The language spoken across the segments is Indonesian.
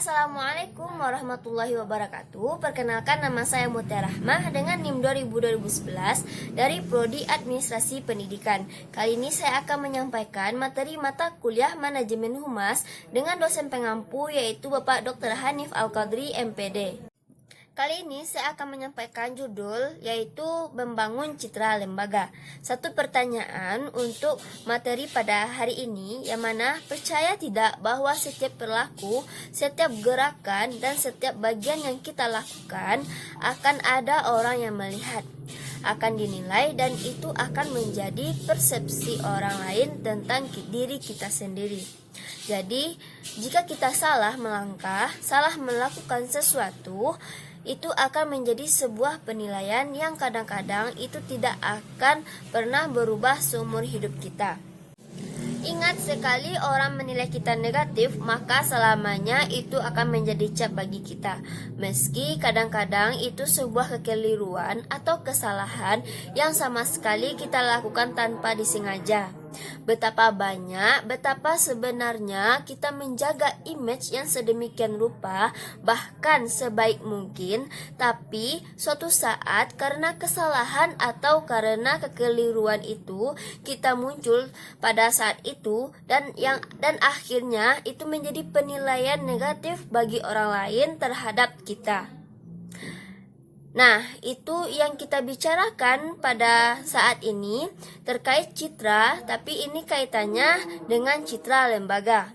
Assalamualaikum warahmatullahi wabarakatuh. Perkenalkan, nama saya Mutiara Rahmah dengan NIM 2011 dari Prodi Administrasi Pendidikan. Kali ini saya akan menyampaikan materi mata kuliah Manajemen Humas dengan dosen pengampu yaitu Bapak Dr. Hanif Al-Qadri, MPD. Kali ini saya akan menyampaikan judul yaitu Membangun Citra Lembaga. Satu pertanyaan untuk materi pada hari ini, yang mana percaya tidak bahwa setiap perilaku, setiap gerakan, dan setiap bagian yang kita lakukan akan ada orang yang melihat, akan dinilai, dan itu akan menjadi persepsi orang lain tentang diri kita sendiri. Jadi, jika kita salah melangkah, salah melakukan sesuatu, itu akan menjadi sebuah penilaian yang kadang-kadang itu tidak akan pernah berubah seumur hidup kita. Ingat, sekali orang menilai kita negatif, maka selamanya itu akan menjadi cap bagi kita. Meski kadang-kadang itu sebuah kekeliruan atau kesalahan yang sama sekali kita lakukan tanpa disengaja. Betapa sebenarnya kita menjaga image yang sedemikian rupa, bahkan sebaik mungkin, tapi suatu saat karena kesalahan atau karena kekeliruan itu kita muncul pada saat itu dan akhirnya itu menjadi penilaian negatif bagi orang lain terhadap kita. Nah, itu yang kita bicarakan pada saat ini terkait citra, tapi ini kaitannya dengan citra lembaga.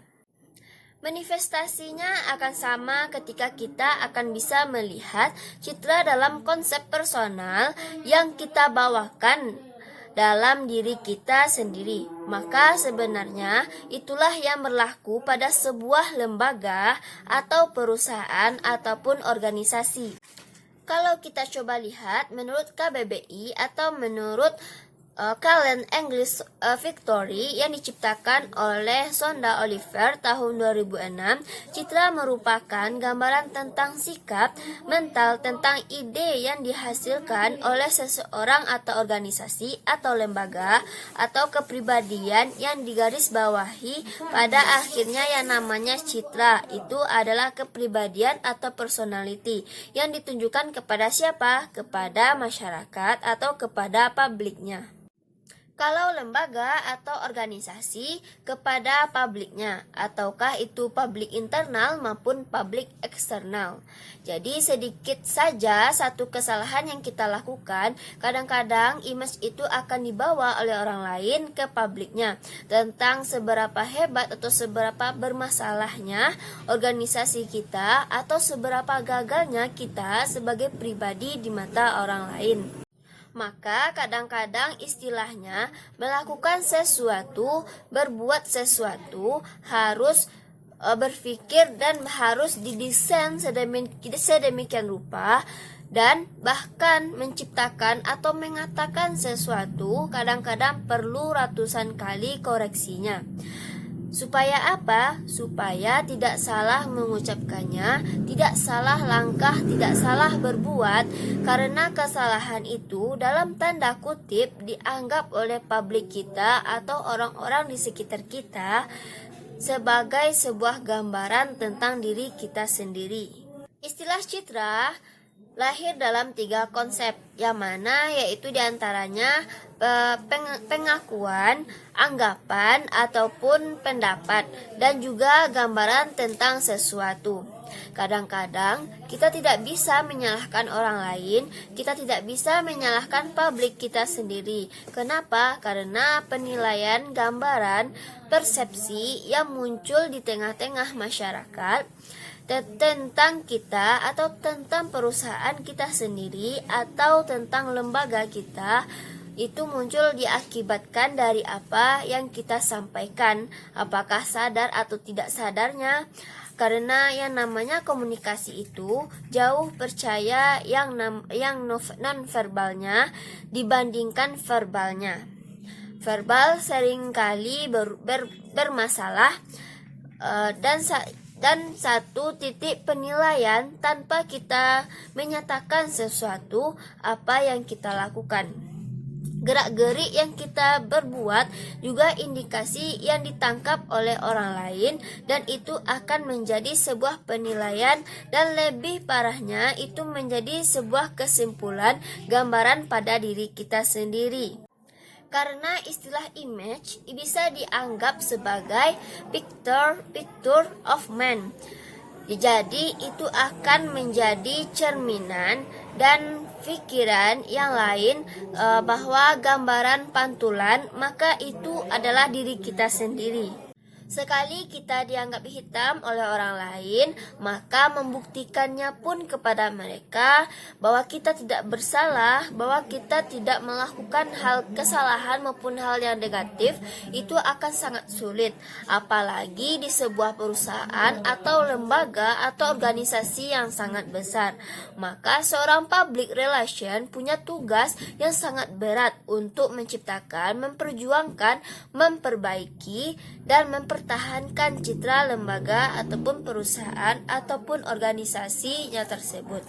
Manifestasinya akan sama ketika kita akan bisa melihat citra dalam konsep personal yang kita bawakan dalam diri kita sendiri. Maka sebenarnya itulah yang berlaku pada sebuah lembaga atau perusahaan ataupun organisasi. Kalau kita coba lihat menurut KBBI atau menurut Callen English Victory yang diciptakan oleh Sonda Oliver tahun 2006, citra merupakan gambaran tentang sikap mental tentang ide yang dihasilkan oleh seseorang atau organisasi atau lembaga atau kepribadian yang digarisbawahi pada akhirnya yang namanya citra. Itu adalah kepribadian atau personality yang ditunjukkan kepada siapa? Kepada masyarakat atau kepada publiknya. Kalau lembaga atau organisasi kepada publiknya, ataukah itu publik internal maupun publik eksternal. Jadi sedikit saja satu kesalahan yang kita lakukan, kadang-kadang image itu akan dibawa oleh orang lain ke publiknya tentang seberapa hebat atau seberapa bermasalahnya organisasi kita atau seberapa gagalnya kita sebagai pribadi di mata orang lain. Maka kadang-kadang istilahnya melakukan sesuatu, berbuat sesuatu harus berpikir dan harus didesain sedemikian rupa, dan bahkan menciptakan atau mengatakan sesuatu kadang-kadang perlu ratusan kali koreksinya. Supaya apa? Supaya tidak salah mengucapkannya, tidak salah langkah, tidak salah berbuat, karena kesalahan itu dalam tanda kutip dianggap oleh publik kita atau orang-orang di sekitar kita sebagai sebuah gambaran tentang diri kita sendiri. Istilah citra lahir dalam 3 konsep, yang mana yaitu diantaranya pengakuan, anggapan, ataupun pendapat, dan juga gambaran tentang sesuatu. Kadang-kadang kita tidak bisa menyalahkan orang lain, kita tidak bisa menyalahkan publik kita sendiri. Kenapa? Karena penilaian, gambaran, persepsi yang muncul di tengah-tengah masyarakat tentang kita atau tentang perusahaan kita sendiri atau tentang lembaga kita itu muncul diakibatkan dari apa yang kita sampaikan, apakah sadar atau tidak sadarnya. Karena yang namanya komunikasi itu jauh percaya yang non-verbalnya dibandingkan verbalnya. Verbal seringkali bermasalah dan satu titik penilaian tanpa kita menyatakan sesuatu apa yang kita lakukan. Gerak-gerik yang kita berbuat juga indikasi yang ditangkap oleh orang lain, dan itu akan menjadi sebuah penilaian, dan lebih parahnya itu menjadi sebuah kesimpulan gambaran pada diri kita sendiri. Karena istilah image bisa dianggap sebagai picture of man. Jadi itu akan menjadi cerminan dan pikiran yang lain, bahwa gambaran pantulan maka itu adalah diri kita sendiri. Sekali kita dianggap hitam oleh orang lain, maka membuktikannya pun kepada mereka bahwa kita tidak bersalah, bahwa kita tidak melakukan hal kesalahan maupun hal yang negatif, itu akan sangat sulit. Apalagi di sebuah perusahaan atau lembaga atau organisasi yang sangat besar. Maka seorang public relation punya tugas yang sangat berat untuk menciptakan, memperjuangkan, memperbaiki, dan mempertahankan citra lembaga ataupun perusahaan ataupun organisasinya tersebut.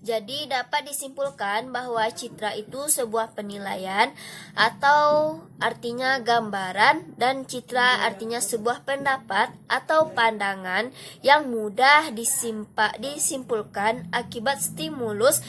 Jadi dapat disimpulkan bahwa citra itu sebuah penilaian atau artinya gambaran, dan citra artinya sebuah pendapat atau pandangan yang mudah disimpulkan akibat stimulus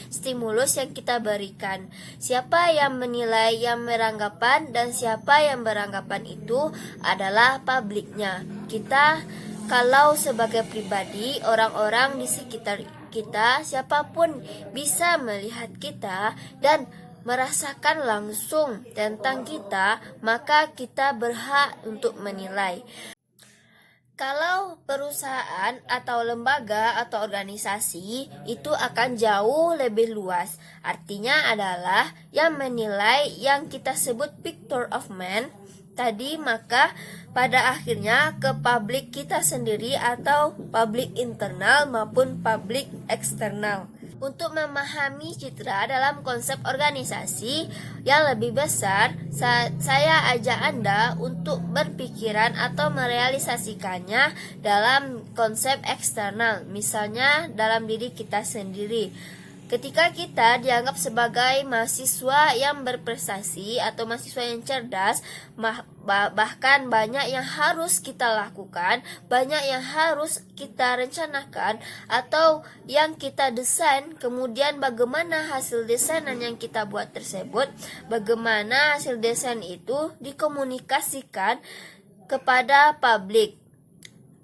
yang kita berikan. Siapa yang menilai, yang beranggapan, dan siapa yang beranggapan itu adalah publiknya. Kita kalau sebagai pribadi, orang-orang di sekitar kita, siapapun bisa melihat kita dan merasakan langsung tentang kita, maka kita berhak untuk menilai. Kalau perusahaan atau lembaga atau organisasi itu akan jauh lebih luas. Artinya adalah yang menilai yang kita sebut picture of man tadi, maka pada akhirnya ke publik kita sendiri atau publik internal maupun publik eksternal. Untuk memahami citra dalam konsep organisasi yang lebih besar, saya ajak Anda untuk berpikiran atau merealisasikannya dalam konsep eksternal, misalnya dalam diri kita sendiri. Ketika kita dianggap sebagai mahasiswa yang berprestasi atau mahasiswa yang cerdas, bahkan banyak yang harus kita lakukan, banyak yang harus kita rencanakan atau yang kita desain, kemudian bagaimana hasil desainan yang kita buat tersebut, bagaimana hasil desain itu dikomunikasikan kepada publik.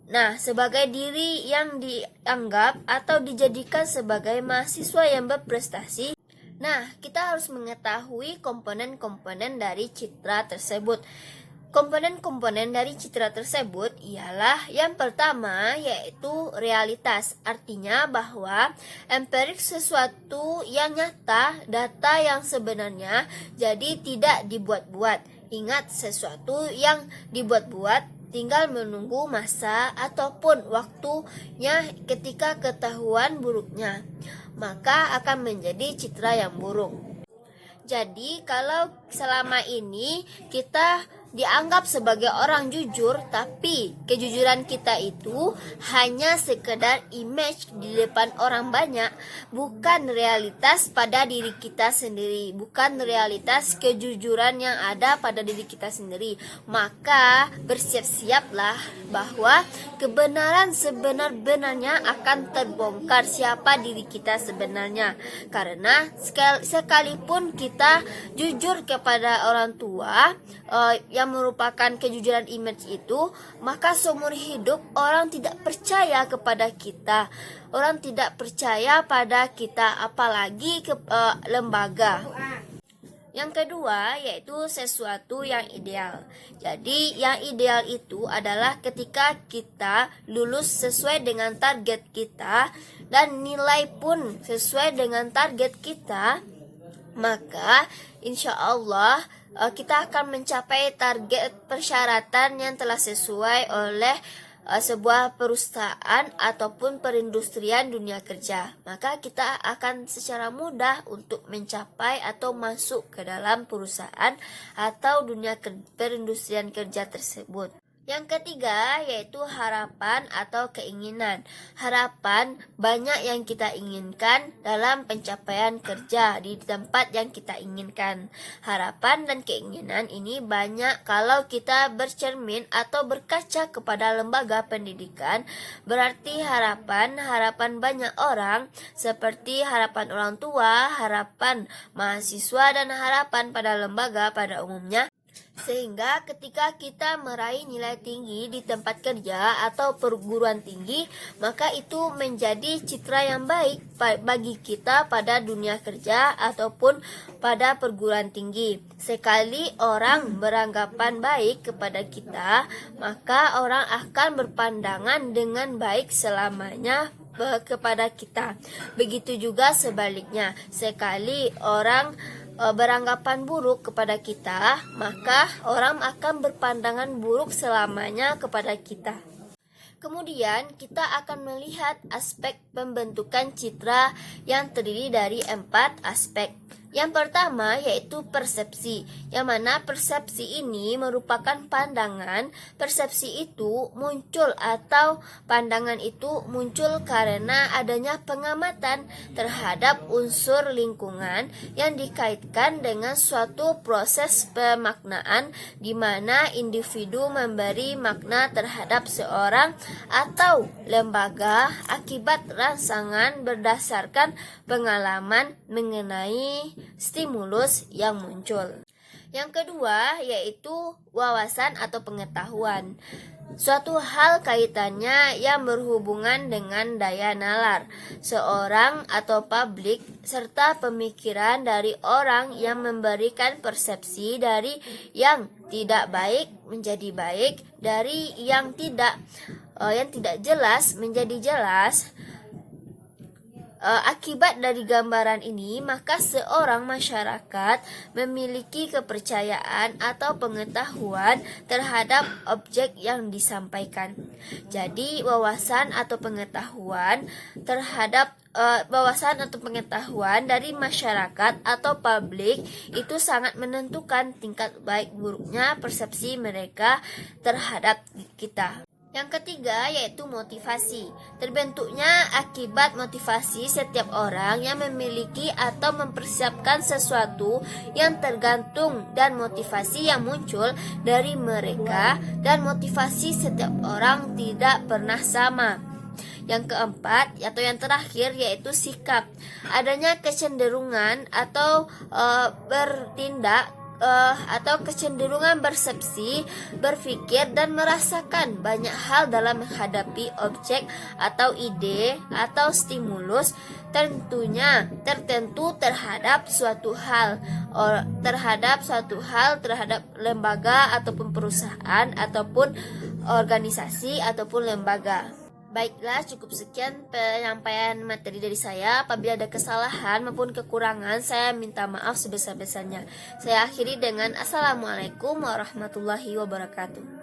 Nah, sebagai diri yang dianggap atau dijadikan sebagai mahasiswa yang berprestasi, nah, kita harus mengetahui komponen-komponen dari citra tersebut. Komponen-komponen dari citra tersebut ialah yang pertama yaitu realitas. Artinya bahwa empirik sesuatu yang nyata, data yang sebenarnya, jadi tidak dibuat-buat. Ingat, sesuatu yang dibuat-buat tinggal menunggu masa ataupun waktunya. Ketika ketahuan buruknya, maka akan menjadi citra yang buruk. Jadi kalau selama ini kita dianggap sebagai orang jujur, tapi kejujuran kita itu hanya sekedar image di depan orang banyak, bukan realitas pada diri kita sendiri, bukan realitas kejujuran yang ada pada diri kita sendiri, maka bersiap-siaplah bahwa kebenaran sebenar-benarnya akan terbongkar siapa diri kita sebenarnya. Karena sekalipun kita jujur kepada orang tua, yang merupakan kejujuran image itu, maka seumur hidup orang tidak percaya kepada kita, orang tidak percaya pada kita, apalagi ke lembaga. Yang kedua yaitu sesuatu yang ideal. Jadi yang ideal itu adalah ketika kita lulus sesuai dengan target kita dan nilai pun sesuai dengan target kita, maka insya Allah kita akan mencapai target persyaratan yang telah sesuai oleh sebuah perusahaan ataupun perindustrian dunia kerja. Maka kita akan secara mudah untuk mencapai atau masuk ke dalam perusahaan atau dunia perindustrian kerja tersebut. Yang ketiga yaitu harapan atau keinginan. Harapan banyak yang kita inginkan dalam pencapaian kerja di tempat yang kita inginkan. Harapan dan keinginan ini banyak kalau kita bercermin atau berkaca kepada lembaga pendidikan. Berarti harapan banyak orang seperti harapan orang tua, harapan mahasiswa dan harapan pada lembaga pada umumnya. Sehingga ketika kita meraih nilai tinggi di tempat kerja atau perguruan tinggi, maka itu menjadi citra yang baik bagi kita pada dunia kerja ataupun pada perguruan tinggi. Sekali orang beranggapan baik kepada kita, maka orang akan berpandangan dengan baik selamanya kepada kita. Begitu juga sebaliknya, sekali orang beranggapan buruk kepada kita, maka orang akan berpandangan buruk selamanya kepada kita. Kemudian kita akan melihat aspek pembentukan citra yang terdiri dari 4 aspek. Yang pertama yaitu persepsi, yang mana persepsi ini merupakan pandangan. Persepsi itu muncul atau pandangan itu muncul karena adanya pengamatan terhadap unsur lingkungan yang dikaitkan dengan suatu proses pemaknaan di mana individu memberi makna terhadap seorang atau lembaga akibat rangsangan berdasarkan pengalaman mengenai stimulus yang muncul. Yang kedua yaitu wawasan atau pengetahuan. Suatu hal kaitannya yang berhubungan dengan daya nalar seorang atau publik serta pemikiran dari orang yang memberikan persepsi dari yang tidak baik menjadi baik, dari yang tidak jelas menjadi jelas. Akibat dari gambaran ini, maka seorang masyarakat memiliki kepercayaan atau pengetahuan terhadap objek yang disampaikan. Jadi, wawasan atau pengetahuan dari masyarakat atau publik itu sangat menentukan tingkat baik buruknya persepsi mereka terhadap kita. Yang ketiga yaitu motivasi. Terbentuknya akibat motivasi setiap orang yang memiliki atau mempersiapkan sesuatu yang tergantung dan motivasi yang muncul dari mereka, dan motivasi setiap orang tidak pernah sama. Yang keempat atau yang terakhir yaitu sikap. Adanya kecenderungan atau bertindak atau kecenderungan bersepsi, berpikir dan merasakan banyak hal dalam menghadapi objek atau ide atau stimulus tertentu terhadap suatu hal, terhadap lembaga ataupun perusahaan ataupun organisasi ataupun lembaga. Baiklah, cukup sekian penyampaian materi dari saya. Apabila ada kesalahan maupun kekurangan, saya minta maaf sebesar-besarnya. Saya akhiri dengan Assalamualaikum warahmatullahi wabarakatuh.